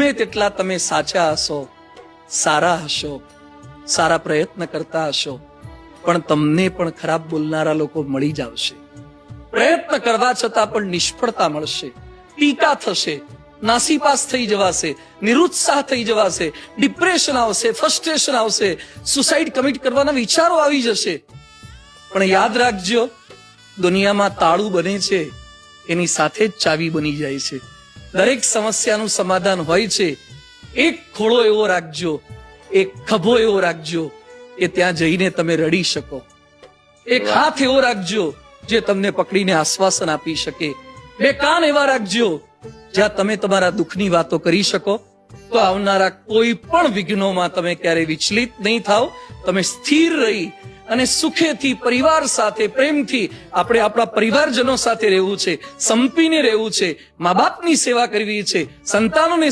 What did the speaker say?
ગમે તેટલા તમે સાચા હશો, સારા હશો, સારા પ્રયત્ન કરતા હશો, પણ તમને પણ ખરાબ બોલનારા લોકો મળી જ આવશે. પ્રયત્ન કરવા છતાં પણ નિષ્ફળતા મળશે, ટીકા થશે, નાસીપાસ થઈ જવાશે, નિરુત્સાહ થઈ જવાશે, ડિપ્રેશન આવશે, ફ્રસ્ટ્રેશન આવશે, સુસાઇડ કમિટ કરવાના વિચારો આવી જશે. પણ યાદ રાખજો, દુનિયામાં તાળું બને છે એની સાથે જ ચાવી બની જાય છે. દરેક સમસ્યાનું સમાધાન હોય છે. એક ખોળો એવો રાખજો, એક ખભો એવો રાખજો કે ત્યાં જઈને તમે રડી શકો. એક હાથ એવો રાખજો જે તમને પકડીને આશ્વાસન આપી શકે. બે કાન એવા રાખજો જ્યાં તમે તમારા દુઃખની વાતો કરી શકો. તો આવનારા કોઈ પણ વિઘ્નોમાં તમે ક્યારે વિચલિત નહીં થાવ. તમે સ્થિર રહી અને સુખેથી પરિવાર સાથે પ્રેમથી આપણે આપણા પરિવારજનો સાથે રહેવું છે, સંપીને રહેવું છે, મા બાપની સેવા કરવી છે, સંતાનોને